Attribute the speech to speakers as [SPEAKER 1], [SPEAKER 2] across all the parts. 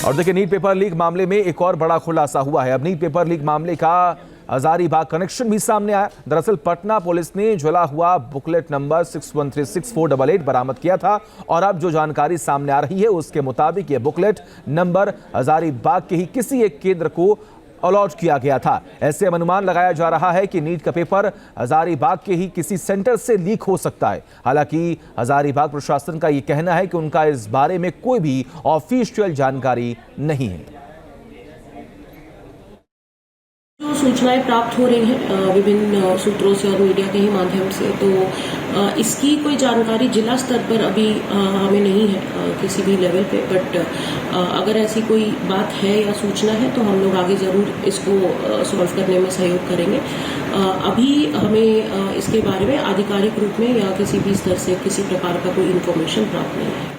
[SPEAKER 1] और देखिए, NEET paper leak मामले में एक और बड़ा खुलासा हुआ है। अब नीट पेपर लीक मामले का हजारीबाग कनेक्शन भी सामने आया। दरअसल पटना पुलिस ने जला हुआ बुकलेट नंबर 61364888 बरामद किया था और अब जो जानकारी सामने आ रही है उसके मुताबिक ये बुकलेट नंबर हजारीबाग के ही किसी एक केंद्र को अलॉट किया गया था। ऐसे में अनुमान लगाया जा रहा है कि नीट का पेपर हजारीबाग के ही किसी सेंटर से लीक हो सकता है। हालांकि हजारीबाग प्रशासन का यह कहना है कि उनका इस बारे में कोई भी ऑफिशियल जानकारी नहीं है।
[SPEAKER 2] जो सूचनाएं प्राप्त हो रही हैं विभिन्न सूत्रों से और मीडिया के ही माध्यम से, तो इसकी कोई जानकारी जिला स्तर पर अभी हमें नहीं है किसी भी लेवल पे। बट अगर ऐसी कोई बात है या सूचना है तो हम लोग आगे जरूर इसको सॉल्व करने में सहयोग करेंगे। अभी हमें इसके बारे में आधिकारिक रूप में या किसी भी स्तर से किसी प्रकार का कोई इन्फॉर्मेशन प्राप्त नहीं है।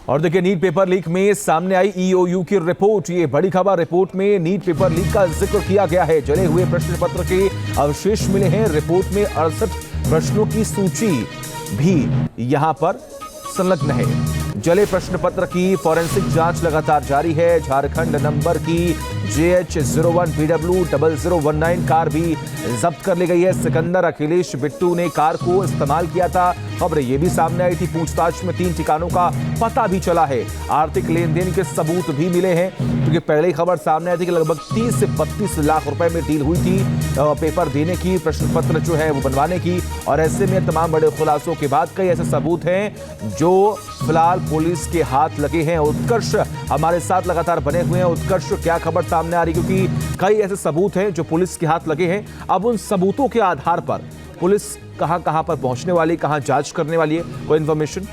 [SPEAKER 1] और देखिए, नीट पेपर लीक में सामने आई ईओयू की रिपोर्ट। ये बड़ी खबर। रिपोर्ट में नीट पेपर लीक का जिक्र किया गया है। जले हुए प्रश्न पत्र के अवशेष मिले हैं। रिपोर्ट में 68 प्रश्नों की सूची भी यहां पर संलग्न है। जले प्रश्न पत्र की फॉरेंसिक जांच लगातार जारी है। झारखंड नंबर की JH01 PW 0019 कार भी जब्त कर ली गई है। सिकंदर अखिलेश बिट्टू ने कार को इस्तेमाल किया था। खबर यह भी सामने आई थी। पूछताछ में 3 ठिकानों का पता भी चला है। आर्थिक लेन देन के सबूत भी मिले हैं, क्योंकि पहले ही खबर सामने आई थी कि लगभग 30 से 32 लाख रुपए में डील हुई थी पेपर देने की, प्रश्न पत्र जो है वो बनवाने की। और ऐसे में तमाम बड़े खुलासों के बाद कई ऐसे सबूत हैं जो फिलहाल पुलिस के हाथ लगे हैं। उत्कर्ष हमारे साथ लगातार बने हुए हैं। उत्कर्ष, क्या खबर सामने आ रही, क्योंकि कई ऐसे सबूत हैं जो पुलिस के हाथ लगे हैं। अब उन सबूतों के आधार पर पुलिस कहां पर पहुंचने वाली, कहां जांच करने वाली है, कोई इंफॉर्मेशन?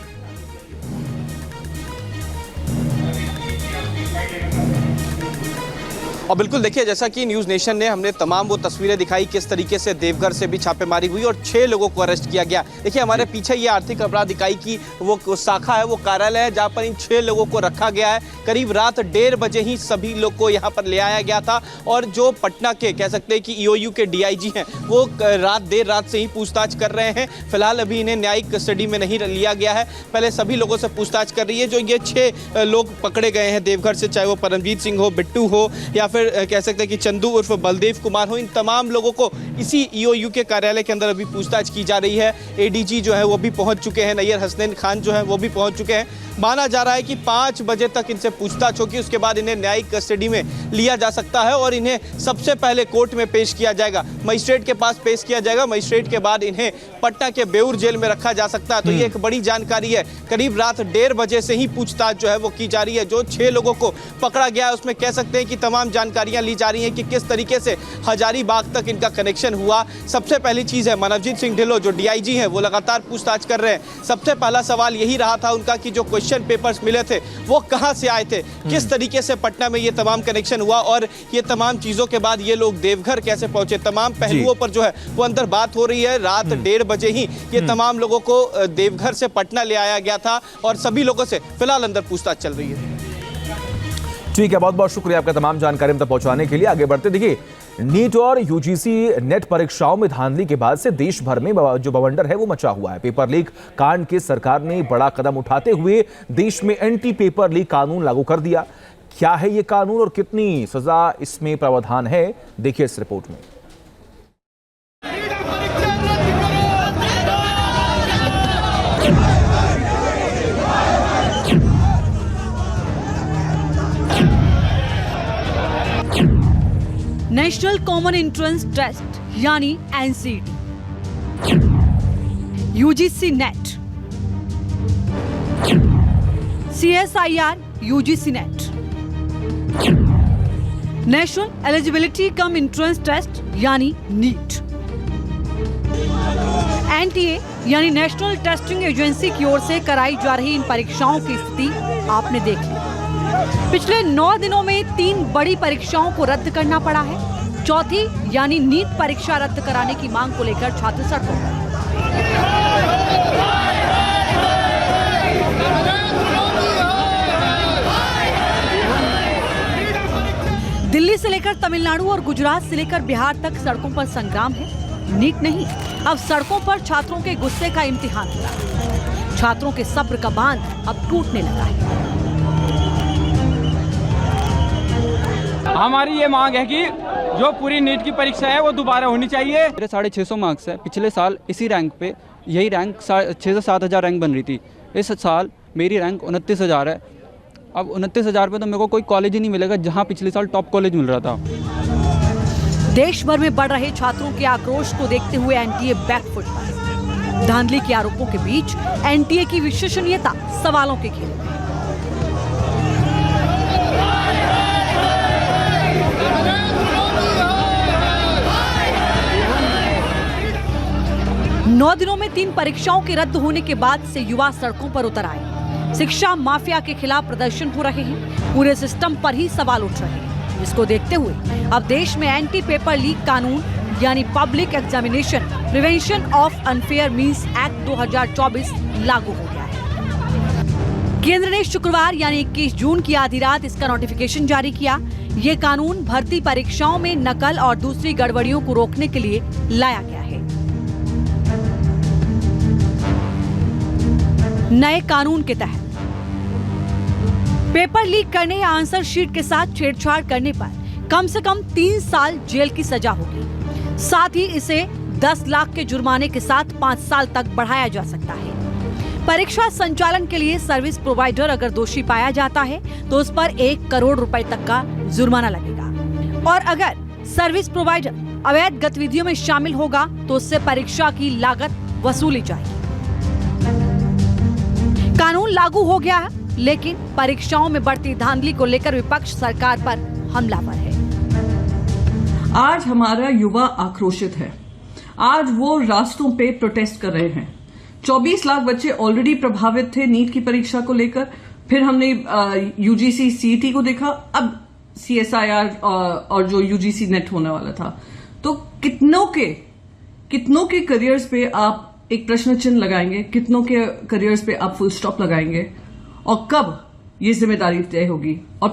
[SPEAKER 3] और बिल्कुल देखिए, जैसा कि न्यूज़ नेशन ने हमने तमाम वो तस्वीरें दिखाई किस तरीके से देवघर से भी छापेमारी हुई और 6 लोगों को अरेस्ट किया गया। देखिए, हमारे पीछे ये आर्थिक अपराध इकाई की वो शाखा है, वो कार्यालय है जहां पर इन 6 लोगों को रखा गया है। करीब रात 1:30 बजे ही सभी लोग को यहाँ पर ले आया गया था। और जो पटना के कह सकते हैं कि ईओयू के DIG हैं, वो देर रात से ही पूछताछ कर रहे हैं। फिलहाल अभी इन्हें न्यायिक कस्टडी में नहीं लिया गया है। पहले सभी लोगों से पूछताछ कर रही है। जो ये 6 लोग पकड़े गए हैं देवघर से, चाहे वो परमजीत सिंह हो, बिट्टू हो, या फिर कह सकते हैं कि चंदू उर्फ बलदेव कुमार हो, इन तमाम लोगों को इसी ईओयू के कार्यालय के अंदर अभी पूछताछ की जा रही है। ADG जो है वो भी पहुंच चुके हैं, नैयर हसनैन खान जो है वो भी पहुंच चुके हैं। माना जा रहा है कि 5 बजे तक इनसे पूछताछ होगी, उसके बाद इन्हें न्यायिक कस्टडी में लिया जा सकता है और इन्हें सबसे पहले कोर्ट में पेश किया जाएगा, मजिस्ट्रेट के पास पेश किया जाएगा। मजिस्ट्रेट के बाद इन्हें पटना के बेउर जेल में रखा जा सकता है। तो ये एक बड़ी जानकारी है। करीब रात 1:30 बजे से ही पूछताछ जो है वो की जा रही है। जो 6 लोगों को पकड़ा गया है उसमें कह सकते हैं कि तमाम जानकारियां ली जा रही हैं कि किस तरीके से हजारीबाग तक इनका कनेक्शन हुआ। सबसे पहली चीज है, मनवजीत सिंह ढिल्लों जो DIG हैं वो लगातार पूछताछ कर रहे हैं। सबसे पहला सवाल यही रहा था उनका कि जो क्वेश्चन पेपर्स मिले थे वो कहां से आए थे, किस तरीके से पटना में ये तमाम कनेक्शन हुआ और ये तमाम चीजों के बाद ये लोग देवघर कैसे पहुंचे। तमाम पहलुओं पर जो है वो अंदर बात हो रही है। रात 1:30 बजे ही ये तमाम लोगों को देवघर से पटना ले आया गया था और सभी लोगों से फिलहाल अंदर पूछताछ चल रही है।
[SPEAKER 1] ठीक है, बहुत बहुत शुक्रिया आपका तमाम जानकारी हम तक पहुंचाने के लिए। आगे बढ़ते, देखिए, नीट और UGC नेट परीक्षाओं में धांधली के बाद से देश भर में जो बवंडर है वो मचा हुआ है। पेपर लीक कांड के सरकार ने बड़ा कदम उठाते हुए देश में एंटी पेपर लीक कानून लागू कर दिया। क्या है ये कानून और कितनी सजा इसमें प्रावधान है, देखिए इस रिपोर्ट में।
[SPEAKER 4] नेशनल कॉमन एंट्रेंस टेस्ट यानी NCT, UGC NET, CSIR UGC NET, national eligibility cum entrance test यानी नीट, NTA यानी नेशनल टेस्टिंग एजेंसी की ओर से कराई जा रही इन परीक्षाओं की स्थिति आपने देख ली। पिछले 9 दिनों में 3 बड़ी परीक्षाओं को रद्द करना पड़ा है। चौथी यानी नीट परीक्षा रद्द कराने की मांग को लेकर छात्र सड़कों पर। दिल्ली से लेकर तमिलनाडु और गुजरात से लेकर बिहार तक सड़कों पर संग्राम है। नीट नहीं, अब सड़कों पर छात्रों के गुस्से का इम्तिहान हो रहा है। छात्रों के सब्र का बांध अब टूटने लगा है।
[SPEAKER 5] हमारी ये मांग है कि जो पूरी नीट की परीक्षा है वो दोबारा होनी चाहिए।
[SPEAKER 6] मेरे 650 मार्क्स है, पिछले साल इसी रैंक पे यही रैंक 6 से 7 हज़ार रैंक बन रही थी। इस साल मेरी रैंक 29,000 है। अब 29,000 पे तो मेरे को कोई कॉलेज ही नहीं मिलेगा जहाँ पिछले साल टॉप कॉलेज मिल रहा था।
[SPEAKER 4] देश भर में बढ़ रहे छात्रों के आक्रोश को देखते हुए एनटीए बैकफुट पर है। धांधली के आरोपों के बीच एनटीए की विश्वसनीयता सवालों के घेरे में। 9 दिनों में 3 परीक्षाओं के रद्द होने के बाद से युवा सड़कों पर उतर आए। शिक्षा माफिया के खिलाफ प्रदर्शन हो रहे हैं, पूरे सिस्टम पर ही सवाल उठ रहे हैं, जिसको देखते हुए अब देश में एंटी पेपर लीक कानून यानी public examination prevention of unfair means act 2024 लागू हो गया है। केंद्र ने शुक्रवार यानी 21 जून की आधी रात इसका नोटिफिकेशन जारी किया। ये कानून भर्ती परीक्षाओं में नकल और दूसरी गड़बड़ियों को रोकने के लिए लाया गया है। नए कानून के तहत पेपर लीक करने या आंसर शीट के साथ छेड़छाड़ करने पर कम से कम 3 साल जेल की सजा होगी। साथ ही इसे 10 लाख के जुर्माने के साथ 5 साल तक बढ़ाया जा सकता है। परीक्षा संचालन के लिए सर्विस प्रोवाइडर अगर दोषी पाया जाता है तो उस पर 1 करोड़ रुपए तक का जुर्माना लगेगा और अगर सर्विस प्रोवाइडर अवैध गतिविधियों में शामिल होगा तो उससे परीक्षा की लागत वसूली जाएगी। कानून लागू हो गया है, लेकिन परीक्षाओं में बढ़ती धांधली को लेकर विपक्ष सरकार पर हमलावर है।
[SPEAKER 7] आज हमारा युवा आक्रोशित है। आज वो रास्तों पे प्रोटेस्ट कर रहे हैं। 24 लाख बच्चे ऑलरेडी प्रभावित थे नीट की परीक्षा को लेकर। फिर हमने यूजीसी सीईटी को देखा, अब सीएसआईआर और जो यूजीसी नेट होने वाला था। तो कितनों के करियर्स पे आप एक प्रश्न चिन्ह लगाएंगे, कितनों के करियर्स पे आप फुल स्टॉप लगाएंगे और कब ये जिम्मेदारी तय होगी। और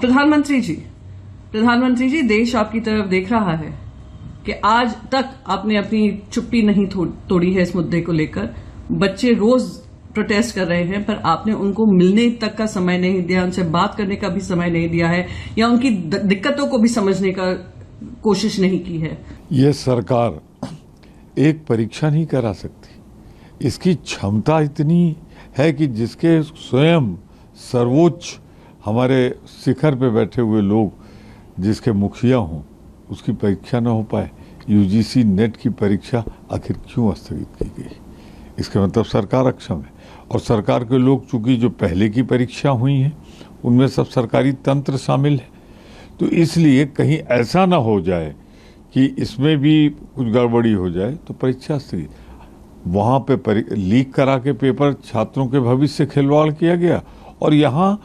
[SPEAKER 7] प्रधानमंत्री जी देश आपकी तरफ देख रहा है कि आज तक आपने अपनी चुप्पी नहीं तोड़ी है इस मुद्दे को लेकर। बच्चे रोज प्रोटेस्ट कर रहे हैं पर आपने उनको मिलने तक का समय नहीं दिया, उनसे बात करने का भी समय नहीं दिया है या उनकी दिक्कतों को भी समझने का कोशिश नहीं की है।
[SPEAKER 8] ये सरकार एक परीक्षा नहीं करा सकती। इसकी क्षमता इतनी है कि जिसके स्वयं सर्वोच्च हमारे शिखर पे बैठे हुए लोग जिसके मुखिया हों उसकी परीक्षा न हो पाए। यूजीसी नेट की परीक्षा आखिर क्यों स्थगित की गई? इसका मतलब सरकार अक्षम है और सरकार के लोग चूंकि जो पहले की परीक्षा हुई हैं उनमें सब सरकारी तंत्र शामिल है, तो इसलिए कहीं ऐसा ना हो जाए कि इसमें भी कुछ गड़बड़ी हो जाए तो परीक्षा स्थगित। वहाँ पे लीक करा के पेपर छात्रों के भविष्य से खिलवाड़ किया गया और यहाँ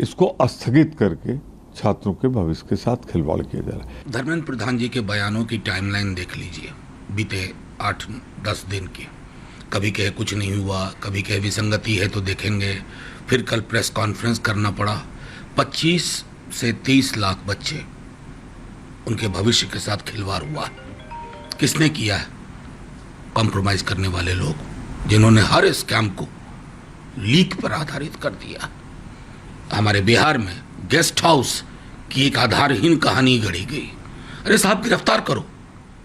[SPEAKER 8] इसको स्थगित करके छात्रों के भविष्य के साथ खिलवाड़ किया जा रहा है।
[SPEAKER 9] धर्मेंद्र प्रधान जी के बयानों की टाइमलाइन देख लीजिए, बीते 8-10 दिन की। कभी कहे कुछ नहीं हुआ, कभी कहे विसंगति है तो देखेंगे, फिर कल प्रेस कॉन्फ्रेंस करना पड़ा। 25 से 30 लाख बच्चे, उनके भविष्य के साथ खिलवाड़ हुआ। किसने किया है? कॉम्प्रोमाइज करने वाले लोग, जिन्होंने हर स्कैम को लीक पर आधारित कर दिया। हमारे बिहार में गेस्ट हाउस की एक आधारहीन कहानी गढ़ी गई। अरे साहब, गिरफ्तार करो।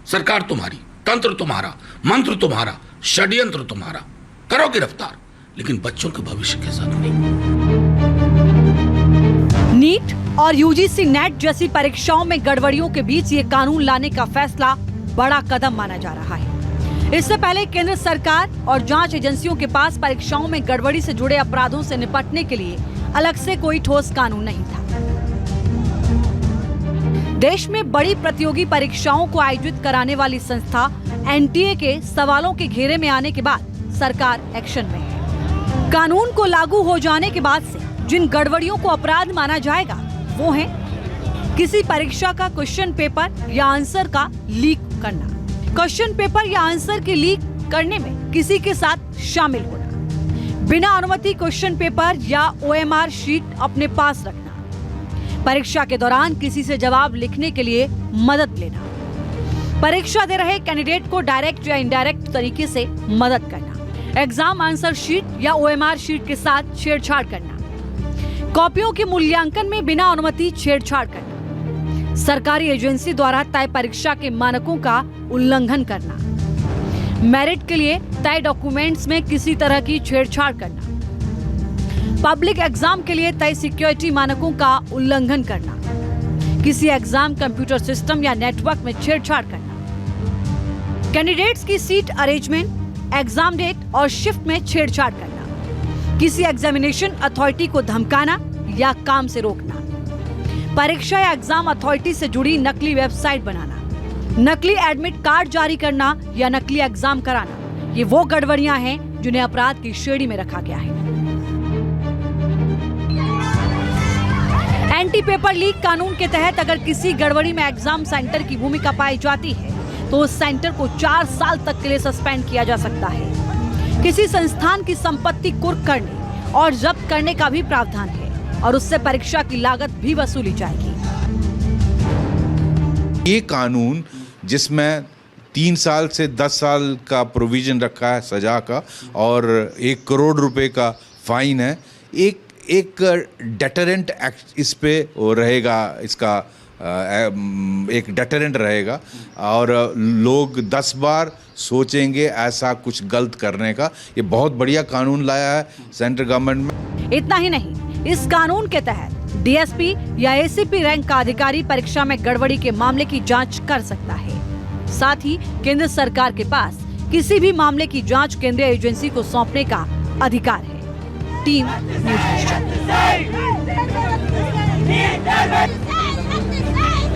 [SPEAKER 9] सरकार तुम्हारी, तंत्र तुम्हारा, मंत्र तुम्हारा, षड्यंत्र तुम्हारा, करो गिरफ्तार, लेकिन बच्चों के भविष्य के साथ नहीं।
[SPEAKER 4] नीट और यूजीसी नेट जैसी परीक्षाओं में गड़बड़ियों के बीच ये कानून लाने का फैसला बड़ा कदम माना जा रहा है। इससे पहले केंद्र सरकार और जांच एजेंसियों के पास परीक्षाओं में गड़बड़ी से जुड़े अपराधों से निपटने के लिए अलग से कोई ठोस कानून नहीं था। देश में बड़ी प्रतियोगी परीक्षाओं को आयोजित कराने वाली संस्था एनटीए के सवालों के घेरे में आने के बाद सरकार एक्शन में है। कानून को लागू हो जाने के बाद से जिन गड़बड़ियों को अपराध माना जाएगा वो है किसी परीक्षा का क्वेश्चन पेपर या आंसर का लीक करना, क्वेश्चन पेपर या आंसर के लीक करने में किसी के साथ शामिल होना, बिना अनुमति क्वेश्चन पेपर या ओएमआर शीट अपने पास रखना, परीक्षा के दौरान किसी से जवाब लिखने के लिए मदद लेना, परीक्षा दे रहे कैंडिडेट को डायरेक्ट या इनडायरेक्ट तरीके से मदद करना, एग्जाम आंसर शीट या ओएमआर शीट के साथ छेड़छाड़ करना, कॉपियों के मूल्यांकन में बिना अनुमति छेड़छाड़ करना, सरकारी एजेंसी द्वारा तय परीक्षा के मानकों का उल्लंघन करना, मेरिट के लिए तय डॉक्यूमेंट्स में किसी तरह की छेड़छाड़ करना, पब्लिक एग्जाम के लिए तय सिक्योरिटी मानकों का उल्लंघन करना, किसी एग्जाम कंप्यूटर सिस्टम या नेटवर्क में छेड़छाड़ करना, कैंडिडेट्स की सीट अरेंजमेंट, एग्जाम डेट और शिफ्ट में छेड़छाड़ करना, किसी एग्जामिनेशन अथॉरिटी को धमकाना या काम से रोकना, परीक्षा या एग्जाम अथॉरिटी से जुड़ी नकली वेबसाइट बनाना, नकली एडमिट कार्ड जारी करना या नकली एग्जाम कराना, ये वो गड़बड़ियां हैं जिन्हें अपराध की श्रेणी में रखा गया है। एंटी पेपर लीक कानून के तहत अगर किसी गड़बड़ी में एग्जाम सेंटर की भूमिका पाई जाती है तो उस सेंटर को 4 साल तक के लिए सस्पेंड किया जा सकता है। किसी संस्थान की संपत्ति कुर्क करने और जब्त करने का भी प्रावधान है और उससे परीक्षा की लागत भी वसूली जाएगी।
[SPEAKER 10] ये कानून जिसमें 3 साल से 10 साल का प्रोविजन रखा है सजा का और 1 करोड़ रुपए का फाइन है, एक डेटरेंट एक्ट इस पे वो रहेगा, इसका एक डेटरेंट रहेगा और लोग 10 बार सोचेंगे ऐसा कुछ गलत करने का। ये बहुत बढ़िया कानून लाया है सेंट्रल गवर्नमेंट में।
[SPEAKER 4] इतना ही नहीं, इस कानून के तहत डीएसपी या एसीपी रैंक का अधिकारी परीक्षा में गड़बड़ी के मामले की जांच कर सकता है। साथ ही केंद्र सरकार के पास किसी भी मामले की जांच केंद्रीय एजेंसी को सौंपने का अधिकार है। Team news.